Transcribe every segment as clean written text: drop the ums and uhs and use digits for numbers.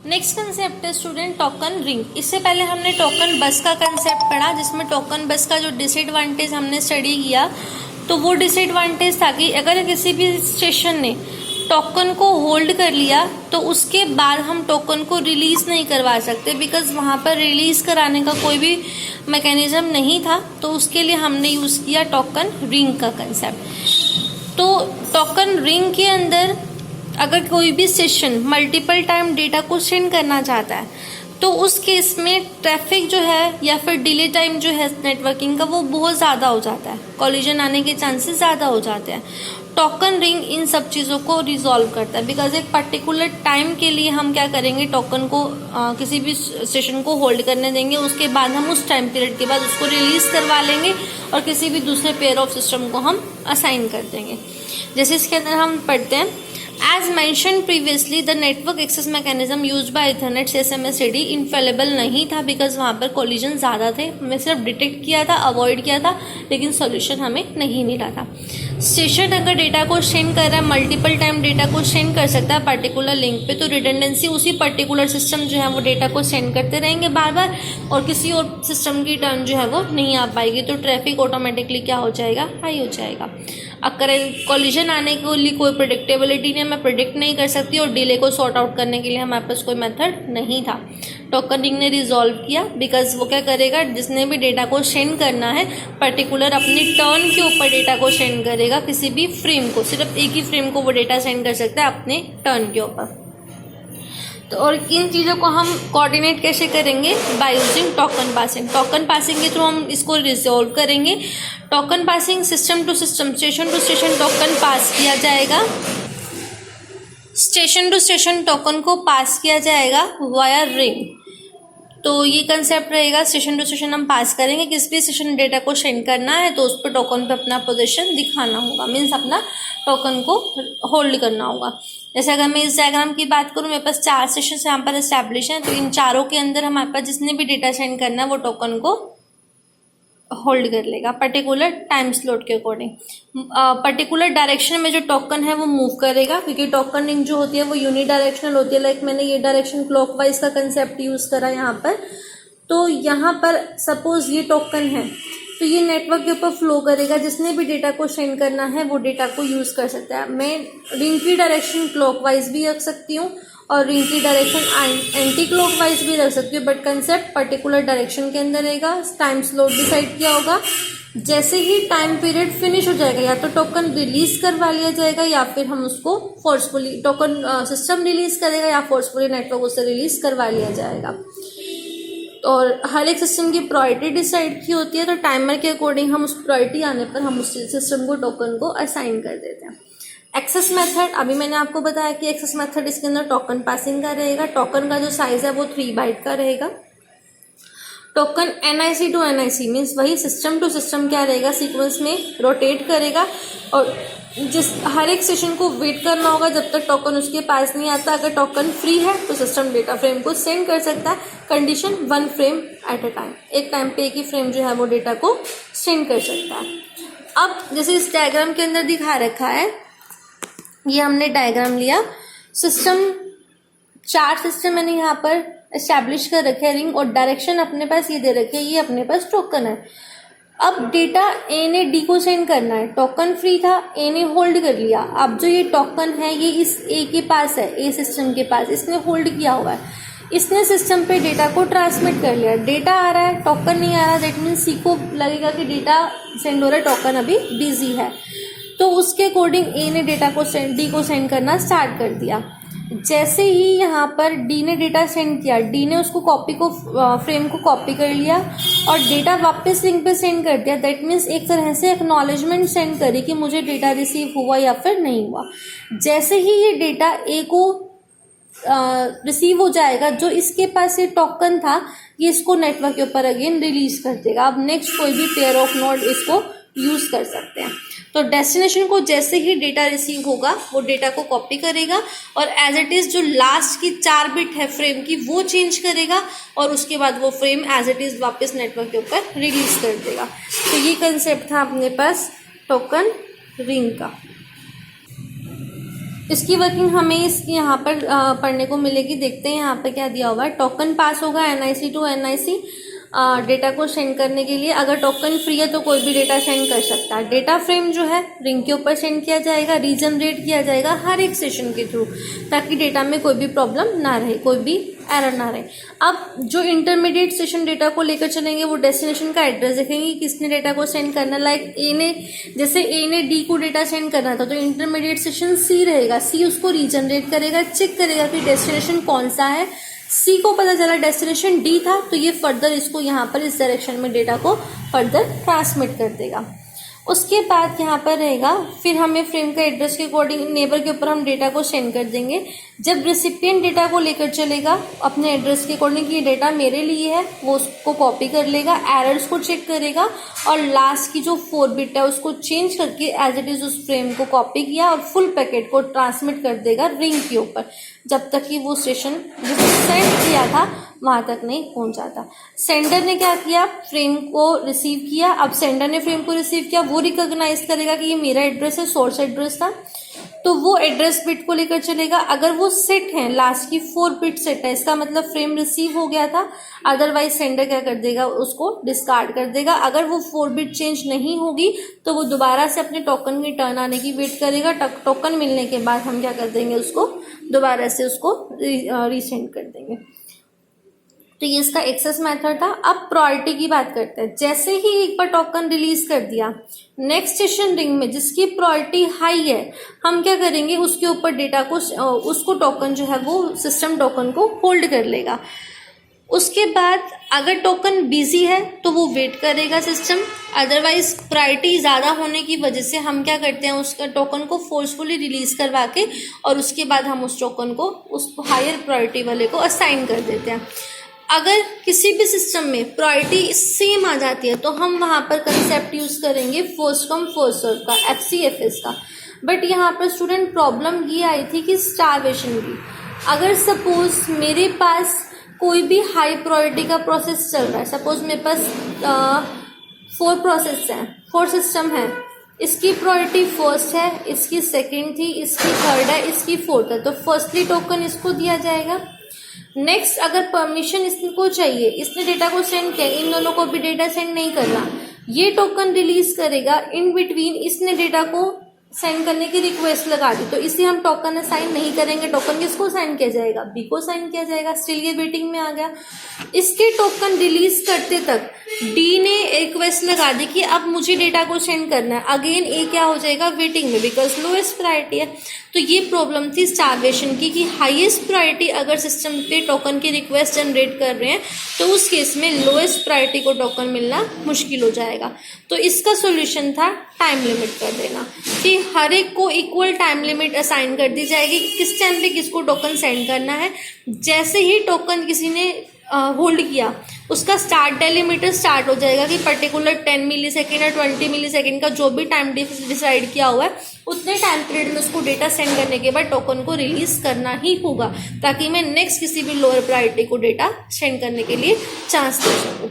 Next concept है student token ring. इससे पहले हमने टोकन बस का कंसेप्ट पढ़ा, जिसमें टोकन बस का जो डिसएडवांटेज हमने स्टडी किया, तो वो डिसएडवांटेज था कि अगर किसी भी स्टेशन ने टोकन को होल्ड कर लिया तो उसके बाद हम टोकन को रिलीज नहीं करवा सकते, बिकॉज वहाँ पर रिलीज कराने का कोई भी मैकेनिज्म नहीं था। तो उसके लिए हमने यूज़ किया टोकन रिंग का कंसेप्ट। तो टोकन रिंग के अंदर अगर कोई भी स्टेशन मल्टीपल टाइम डेटा को सेंड करना चाहता है तो उस केस में ट्रैफिक जो है या फिर डिले टाइम जो है नेटवर्किंग का वो बहुत ज़्यादा हो जाता है, कॉलिजन आने के चांसेस ज़्यादा हो जाते हैं। टोकन रिंग इन सब चीज़ों को रिजॉल्व करता है, बिकॉज एक पर्टिकुलर टाइम के लिए हम क्या करेंगे, टोकन को किसी भी स्टेशन को होल्ड करने देंगे, उसके बाद हम उस टाइम पीरियड के बाद उसको रिलीज करवा लेंगे और किसी भी दूसरे पेयर ऑफ सिस्टम को हम असाइन कर देंगे। जैसे इसके अंदर हम पढ़ते हैं, As mentioned previously, the network access mechanism used by Ethernet SMSTD infallible नहीं था, बिकॉज वहाँ पर कोलिजन ज़्यादा थे। हमें सिर्फ डिटेक्ट किया था, अवॉइड किया था, लेकिन सॉल्यूशन हमें नहीं मिला था। स्टेशन अगर डेटा को सेंड कर रहा है, मल्टीपल टाइम डेटा को सेंड कर सकता है पर्टिकुलर लिंक पे, तो रिडंडेंसी उसी पर्टिकुलर सिस्टम जो है वो डेटा को सेंड करते रहेंगे बार बार, और किसी और सिस्टम की टर्न जो है वो नहीं आ पाएगी, तो ट्रैफिक ऑटोमेटिकली क्या हो जाएगा, हाई हो जाएगा। अगर कॉलिजन आने के लिए कोई प्रेडिक्टेबिलिटी नहीं, मैं प्रिडिक्ट नहीं कर सकती, और डिले को सॉर्ट आउट करने के लिए हमारे पास कोई मेथड नहीं था। टोकन रिंग ने रिजॉल्व किया, बिकॉज वो क्या करेगा, जिसने भी डेटा को सेंड करना है पर्टिकुलर अपनी टर्न के ऊपर डेटा को सेंड करेगा, किसी भी फ्रेम को, सिर्फ एक ही फ्रेम को वो डेटा सेंड कर सकता है अपने टर्न के ऊपर। तो और इन चीज़ों को हम कोऑर्डिनेट कैसे करेंगे, by using token passing. Token passing के थ्रू हम इसको रिजॉल्व करेंगे। Token passing system to system, station to station token pass किया जाएगा, स्टेशन टू स्टेशन टोकन को पास किया जाएगा वाया रिंग। तो ये कंसेप्ट रहेगा, स्टेशन टू स्टेशन हम पास करेंगे, किस भी स्टेशन डेटा को सेंड करना है तो उस पर टोकन पे अपना पोजीशन दिखाना होगा, मीन्स अपना टोकन को होल्ड करना होगा। जैसे अगर मैं इस डायग्राम की बात करूँ, मेरे पास 4 स्टेशन यहाँ पर एस्टैब्लिश हैं, तो इन चारों के अंदर हमारे पास जिसने भी डेटा सेंड करना है वो टोकन को होल्ड कर लेगा पर्टिकुलर टाइम स्लॉट के अकॉर्डिंग। पर्टिकुलर डायरेक्शन में जो टोकन है वो मूव करेगा, क्योंकि टोकन रिंग जो होती है वो यूनिडायरेक्शनल होती है। लाइक मैंने ये डायरेक्शन क्लॉकवाइज का कंसेप्ट यूज करा यहाँ पर। तो यहाँ पर सपोज ये टोकन है तो ये नेटवर्क के ऊपर फ्लो करेगा, जिसने भी डेटा को सेंड करना है वो डेटा को यूज कर सकता है। मैं रिंग की डायरेक्शन क्लॉकवाइज भी रख सकती हूँ और रिंग की डायरेक्शन एंटी क्लॉकवाइज भी रख सकती हूँ, बट कंसेप्ट पर्टिकुलर डायरेक्शन के अंदर रहेगा। टाइम स्लॉट डिसाइड किया होगा, जैसे ही टाइम पीरियड फिनिश हो जाएगा या तो टोकन रिलीज करवा लिया जाएगा या फिर हम उसको फोर्सफुली, टोकन सिस्टम रिलीज करेगा या फोर्सफुली नेटवर्क उससे रिलीज करवा लिया जाएगा। और हर एक सिस्टम की प्रायोरिटी डिसाइड की होती है, तो टाइमर के अकॉर्डिंग हम उस प्रायोरिटी आने पर हम उस सिस्टम को टोकन को असाइन कर देते हैं। एक्सेस मेथड, अभी मैंने आपको बताया कि एक्सेस मेथड इसके अंदर टोकन पासिंग का रहेगा। टोकन का जो साइज है वो 3 बाइट का रहेगा। Token NIC to NIC means वही सिस्टम टू सिस्टम क्या रहेगा, सीक्वेंस में रोटेट करेगा, और जिस हर एक सेशन को वेट करना होगा जब तक टोकन उसके पास नहीं आता। अगर टोकन फ्री है तो सिस्टम डेटा फ्रेम को सेंड कर सकता है। Condition 1 frame at a time, एक टाइम पे एक ही फ्रेम जो है वो डेटा को सेंड कर सकता है। अब जैसे इस डायग्राम के अंदर दिखा रखा है, ये हमने डायग्राम लिया, सिस्टम 4 सिस्टम मैंने यहाँ पर एस्टैब्लिश कर रखे हैं रिंग, और डायरेक्शन अपने पास ये दे रखे है, ये अपने पास टोकन है। अब डेटा ए ने डी को सेंड करना है, टोकन फ्री था, ए ने होल्ड कर लिया। अब जो ये टोकन है ये इस ए के पास है, ए सिस्टम के पास, इसने होल्ड किया हुआ है, इसने सिस्टम पे डेटा को ट्रांसमिट कर लिया। डेटा आ रहा है, टोकन नहीं आ रहा, दैट मीन्स सी को लगेगा कि डेटा सेंड हो रहा है, टोकन अभी बिजी है, तो उसके अकॉर्डिंग ए ने डेटा को डी को सेंड करना स्टार्ट कर दिया। जैसे ही यहाँ पर डी ने डेटा सेंड किया, डी ने उसको फ्रेम को कॉपी कर लिया और डेटा वापस लिंक पे सेंड कर दिया। दैट मीन्स एक तरह से एक्नॉलेजमेंट सेंड करी कि मुझे डेटा रिसीव हुआ या फिर नहीं हुआ। जैसे ही ये डेटा ए को रिसीव हो जाएगा, जो इसके पास ये टोकन था ये इसको नेटवर्क के ऊपर अगेन रिलीज कर देगा। अब नेक्स्ट कोई भी पेयर ऑफ नोड इसको यूज कर सकते हैं। तो डेस्टिनेशन को जैसे ही डेटा रिसीव होगा वो डेटा को कॉपी करेगा और एज इट इज जो लास्ट की 4 बिट है फ्रेम की वो चेंज करेगा, और उसके बाद वो फ्रेम एज इट इज वापस नेटवर्क के ऊपर रिलीज कर देगा। तो ये कंसेप्ट था अपने पास टोकन रिंग का। इसकी वर्किंग हमें इसकी यहाँ पर पढ़ने को मिलेगी। देखते हैं यहाँ पर क्या दिया हुआ है। टोकन पास होगा NIC टू NIC डेटा को सेंड करने के लिए। अगर टोकन फ्री है तो कोई भी डेटा सेंड कर सकता है। डेटा फ्रेम जो है रिंग के ऊपर सेंड किया जाएगा, रीजनरेट किया जाएगा हर एक सेशन के थ्रू, ताकि डेटा में कोई भी प्रॉब्लम ना रहे, कोई भी एरर ना रहे। अब जो इंटरमीडिएट सेशन डेटा को लेकर चलेंगे वो डेस्टिनेशन का एड्रेस देखेंगे, किसने डेटा को सेंड करना। लाइक जैसे ए ने डी को डेटा सेंड करना था तो इंटरमीडिएट सेशन सी रहेगा, सी उसको रीजनरेट करेगा, चेक करेगा कि डेस्टिनेशन कौन सा है। सी को पता चला डेस्टिनेशन डी था तो ये फर्दर इसको यहाँ पर इस डायरेक्शन में डेटा को फर्दर ट्रांसमिट कर देगा। उसके बाद यहाँ पर रहेगा, फिर हमें फ्रेम का एड्रेस के अकॉर्डिंग नेबर के ऊपर हम डेटा को सेंड कर देंगे। जब रेसिपिएंट डेटा को लेकर चलेगा अपने एड्रेस के अकॉर्डिंग कि ये डेटा मेरे लिए है, वो उसको कॉपी कर लेगा, एरर्स को चेक करेगा और लास्ट की जो 4 बिट है उसको चेंज करके एज इट इज उस फ्रेम को कॉपी किया और फुल पैकेट को ट्रांसमिट कर देगा रिंग के ऊपर, जब तक कि वो स्टेशन जिसे सेंड किया था वहां तक नहीं पहुंचा था। सेंडर ने क्या किया, फ्रेम को रिसीव किया। अब सेंडर ने फ्रेम को रिसीव किया, वो रिकॉग्नाइज करेगा कि ये मेरा एड्रेस है, सोर्स एड्रेस था, तो वो एड्रेस बिट को लेकर चलेगा। अगर वो सेट है, लास्ट की 4 बिट सेट है, इसका मतलब फ्रेम रिसीव हो गया था। अदरवाइज सेंडर क्या कर देगा, उसको डिस्कार्ड कर देगा। अगर वो 4 बिट चेंज नहीं होगी तो वो दोबारा से अपने टोकन की टर्न आने की वेट करेगा। टोकन मिलने के बाद हम क्या कर देंगे, उसको दोबारा से उसको रीसेंड कर देंगे। तो ये इसका एक्सेस मेथड था। अब प्रायोरिटी की बात करते हैं। जैसे ही एक बार टोकन रिलीज कर दिया, नेक्स्ट सेशन रिंग में जिसकी प्रायोरिटी हाई है, हम क्या करेंगे, उसके ऊपर डेटा को, उसको टोकन जो है वो सिस्टम टोकन को होल्ड कर लेगा। उसके बाद अगर टोकन बिजी है तो वो वेट करेगा सिस्टम। अदरवाइज प्रायोरिटी ज़्यादा होने की वजह से हम क्या करते हैं, उसका टोकन को फोर्सफुली रिलीज करवा के और उसके बाद हम उस टोकन को उस हायर प्रायोरिटी वाले को असाइन कर देते हैं। अगर किसी भी सिस्टम में प्रायोरिटी सेम आ जाती है तो हम वहाँ पर कंसेप्ट यूज़ करेंगे फर्स्ट कम फर्स्ट सर्व का, FCFS का। बट यहाँ पर स्टूडेंट प्रॉब्लम ये आई थी कि स्टारवेशन की। अगर सपोज मेरे पास कोई भी हाई प्रायोरिटी का प्रोसेस चल रहा है, सपोज मेरे पास 4 प्रोसेस हैं, 4 सिस्टम है, इसकी प्रायोरिटी फर्स्ट है, इसकी सेकंड थी, इसकी थर्ड है, इसकी फोर्थ है, तो फर्स्टली टोकन इसको दिया जाएगा। नेक्स्ट अगर परमिशन इसको चाहिए, इसने डेटा को सेंड किया, इन दोनों को भी डेटा सेंड नहीं करना, ये टोकन रिलीज करेगा। इन बिटवीन इसने डेटा को सेंड करने की रिक्वेस्ट लगा दी तो इसे हम टोकन असाइन नहीं करेंगे। टोकन किसको साइन किया जाएगा, बी को साइन किया जाएगा। स्टिल ये वेटिंग में आ गया। इसके टोकन रिलीज करते तक डी ने रिक्वेस्ट लगा दी कि अब मुझे डेटा को सेंड करना है। अगेन ए क्या हो जाएगा, वेटिंग में, बिकॉज लोएस्ट प्रायोरिटी है। तो ये प्रॉब्लम थी स्टारवेशन की कि हाईएस्ट प्रायोरिटी अगर सिस्टम पे टोकन की रिक्वेस्ट जनरेट कर रहे हैं तो उस केस में लोएस्ट प्रायोरिटी को टोकन मिलना मुश्किल हो जाएगा। तो इसका सोल्यूशन था टाइम लिमिट कर देना कि हर एक को इक्वल टाइम लिमिट असाइन कर दी जाएगी कि किस टाइम पे किसको टोकन सेंड करना है। जैसे ही टोकन किसी ने होल्ड किया, उसका स्टार्ट डेलीमीटर स्टार्ट हो जाएगा कि पर्टिकुलर 10 मिली सेकेंड या 20 मिली सेकेंड का जो भी टाइम डिसाइड किया हुआ है, उतने टाइम पीरियड में उसको डेटा सेंड करने के बाद टोकन को रिलीज करना ही होगा, ताकि मैं नेक्स्ट किसी भी लोअर प्रायोरिटी को डेटा सेंड करने के लिए चांस दे सकूँ।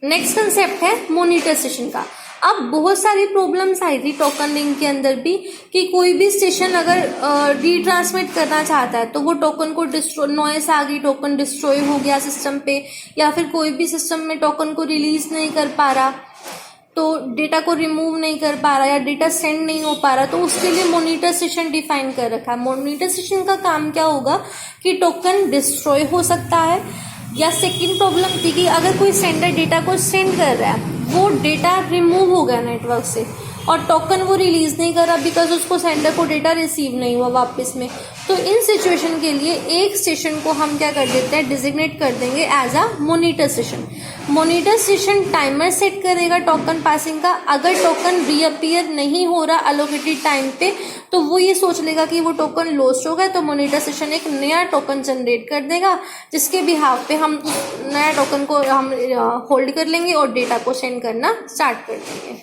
नेक्स्ट कंसेप्ट है मोनिटाइजेशन का। अब बहुत सारी प्रॉब्लम्स आई थी टोकन रिंग के अंदर भी कि कोई भी स्टेशन अगर रीट्रांसमिट करना चाहता है तो वो टोकन को नॉइस आ गई, टोकन डिस्ट्रॉय हो गया सिस्टम पे, या फिर कोई भी सिस्टम में टोकन को रिलीज नहीं कर पा रहा, तो डेटा को रिमूव नहीं कर पा रहा या डेटा सेंड नहीं हो पा रहा, तो उसके लिए मॉनिटर सेशन डिफाइन कर रखा है। मॉनिटर सेशन का काम क्या होगा कि टोकन डिस्ट्रॉय हो सकता है, या सेकंड प्रॉब्लम थी कि अगर कोई सेंडर डेटा को सेंड कर रहा है, वो डेटा रिमूव हो गया नेटवर्क से और टोकन वो रिलीज नहीं कर रहा बिकॉज उसको सेंडर को डेटा रिसीव नहीं हुआ वापस में, तो इन सिचुएशन के लिए एक स्टेशन को हम क्या कर देते हैं, डिजिग्नेट कर देंगे as a monitor station. Monitor station timer set करेगा टोकन पासिंग का। अगर टोकन रीअपियर नहीं हो रहा अलोकेटेड टाइम पे तो वो ये सोच लेगा कि वो टोकन लॉस्ट हो गया, तो मॉनिटर स्टेशन एक नया टोकन जनरेट कर देगा जिसके बिहाफ पे हम नया टोकन को हम होल्ड कर लेंगे और डेटा को सेंड करना स्टार्ट कर देंगे।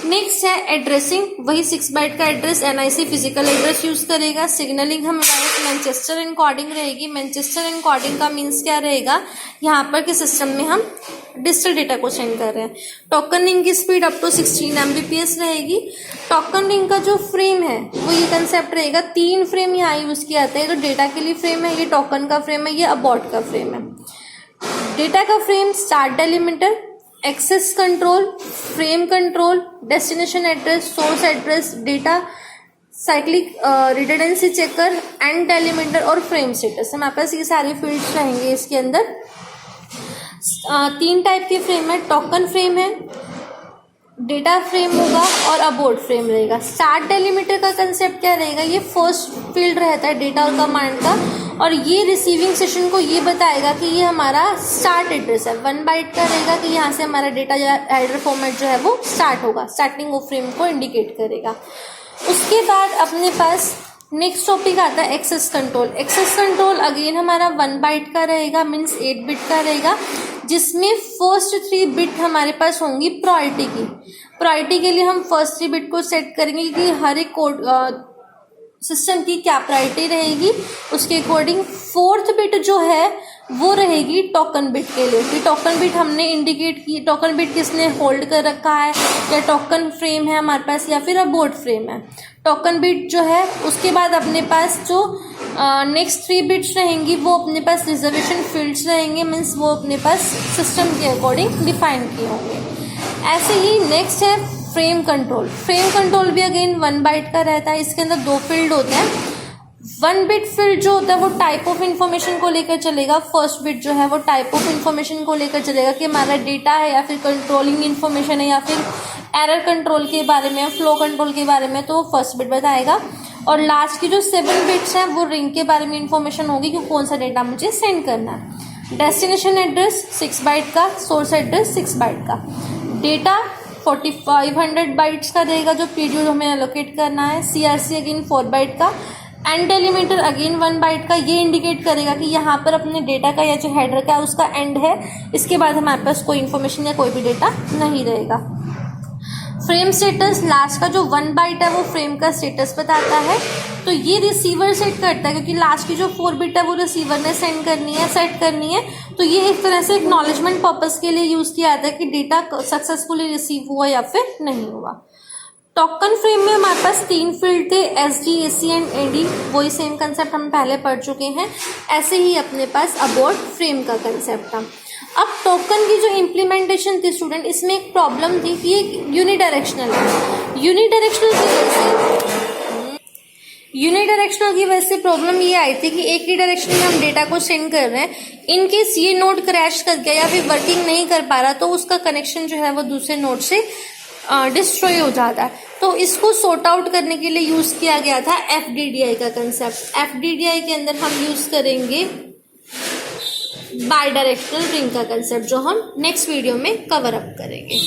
नेक्स्ट है एड्रेसिंग, वही 6 बाइट का address NIC physical address use करेगा। सिग्नलिंग हमारे मैनचेस्टर एनकोडिंग रहेगी। मैनचेस्टर एनकोडिंग का मीन्स क्या रहेगा, यहाँ पर के सिस्टम में हम डिजिटल डेटा को सेंड कर रहे हैं। टोकन रिंग की स्पीड अप टू 16 Mbps रहेगी। टोकन रिंग का जो फ्रेम है वो ये कंसेप्ट रहेगा, 3 फ्रेम यहाँ यूज किया जाता है। तो डेटा के लिए फ्रेम है, ये टोकन का फ्रेम है, ये अबॉर्ट का फ्रेम है। डेटा का frame start delimiter, access control, frame control, destination address, source address, data cyclic redundancy checker, end delimiter और फ्रेम स्टेटस। हमारे पास ये सारे फील्ड्स रहेंगे इसके अंदर। 3 टाइप के फ्रेम है, टोकन फ्रेम है, डेटा फ्रेम होगा और अबॉर्ट फ्रेम रहेगा। स्टार्ट डेलिमीटर का कंसेप्ट क्या रहेगा, ये फर्स्ट फील्ड रहता है डेटा और कमांड का, और ये रिसीविंग सेशन को ये बताएगा कि ये हमारा स्टार्ट एड्रेस है। 1 बाइट का रहेगा कि यहाँ से हमारा डेटा हेडर फॉर्मेट जो है वो स्टार्ट होगा, स्टार्टिंग वो फ्रेम को इंडिकेट करेगा। उसके बाद अपने पास नेक्स्ट टॉपिक आता है access control. Access control again हमारा 1 बाइट का रहेगा, मीन्स 8 बिट का रहेगा, जिसमें फर्स्ट 3 बिट हमारे पास होंगी प्रायोरिटी की। प्रायोरिटी के लिए हम फर्स्ट 3 बिट को सेट करेंगे कि हर एक कोड सिस्टम की क्या प्रायोरिटी रहेगी, उसके अकॉर्डिंग 4th बिट जो है वो रहेगी टोकन बिट के लिए, कि टोकन बिट हमने इंडिकेट की, टोकन बिट किसने होल्ड कर रखा है, या टोकन फ्रेम है हमारे पास या फिर अबॉर्ट फ्रेम है। टोकन बिट जो है, उसके बाद अपने पास जो नेक्स्ट 3 बिट्स रहेंगी वो अपने पास रिजर्वेशन फील्ड्स रहेंगे, मीन्स वो अपने पास सिस्टम के अकॉर्डिंग डिफाइन किए होंगे। ऐसे ही नेक्स्ट है फ्रेम कंट्रोल। फ्रेम कंट्रोल भी अगेन 1 बाइट का रहता है। इसके अंदर 2 फील्ड होते हैं। 1 बिट फील्ड जो होता है वो टाइप ऑफ इन्फॉर्मेशन को लेकर चलेगा। फर्स्ट बिट जो है वो टाइप ऑफ इन्फॉर्मेशन को लेकर चलेगा कि हमारा डेटा है या फिर कंट्रोलिंग इन्फॉर्मेशन है या फिर एरर कंट्रोल के बारे में, फ्लो कंट्रोल के बारे में, तो फर्स्ट बिट बताएगा। और लास्ट की जो 7 बिट्स हैं वो रिंग के बारे में इन्फॉर्मेशन होगी कि कौन सा डेटा मुझे सेंड करना है। डेस्टिनेशन एड्रेस 6 बाइट का, सोर्स एड्रेस 6 बाइट का, डेटा 4500 बाइट्स का रहेगा जो पीडीयू हमें एलोकेट करना है। CRC अगेन 4 बाइट का, एंड डेलिमीटर अगेन 1 बाइट का। ये इंडिकेट करेगा कि यहाँ पर अपने डेटा का या जो हेडर का उसका एंड है, इसके बाद हमारे पास कोई इन्फॉर्मेशन या कोई भी डेटा नहीं रहेगा। फ्रेम स्टेटस लास्ट का जो 1 बाइट है वो फ्रेम का स्टेटस बताता है, तो ये रिसीवर सेट करता है, क्योंकि लास्ट की जो 4 बिट है वो रिसीवर ने सेंड करनी है, सेट करनी है। तो ये एक तरह से एक्नॉलेजमेंट पर्पस के लिए यूज किया जाता है कि डेटा सक्सेसफुली रिसीव हुआ या फिर नहीं हुआ। टोकन फ्रेम में हमारे पास 3 फील्ड थे, SD, AC एंड AD। वही सेम कंसेप्ट हम पहले पढ़ चुके हैं। ऐसे ही अपने पास अबॉर्ट फ्रेम का कंसेप्ट था। अब टोकन की जो इम्प्लीमेंटेशन थी स्टूडेंट, इसमें एक प्रॉब्लम थी कि ये यूनिडायरेक्शनल है। यूनिडायरेक्शनल की वजह से प्रॉब्लम ये आई थी कि एक ही डायरेक्शन में हम डेटा को सेंड कर रहे हैं, इन केस ये नोड क्रैश कर गया या फिर वर्किंग नहीं कर पा रहा तो उसका कनेक्शन जो है वो दूसरे नोड से डिस्ट्रॉय हो जाता है। तो इसको सॉर्ट आउट करने के लिए यूज किया गया था FDDI का कंसेप्ट। FDDI के अंदर हम यूज करेंगे बाई डायरेक्शनल रिंग का कंसेप्ट, जो हम नेक्स्ट वीडियो में कवर अप करेंगे।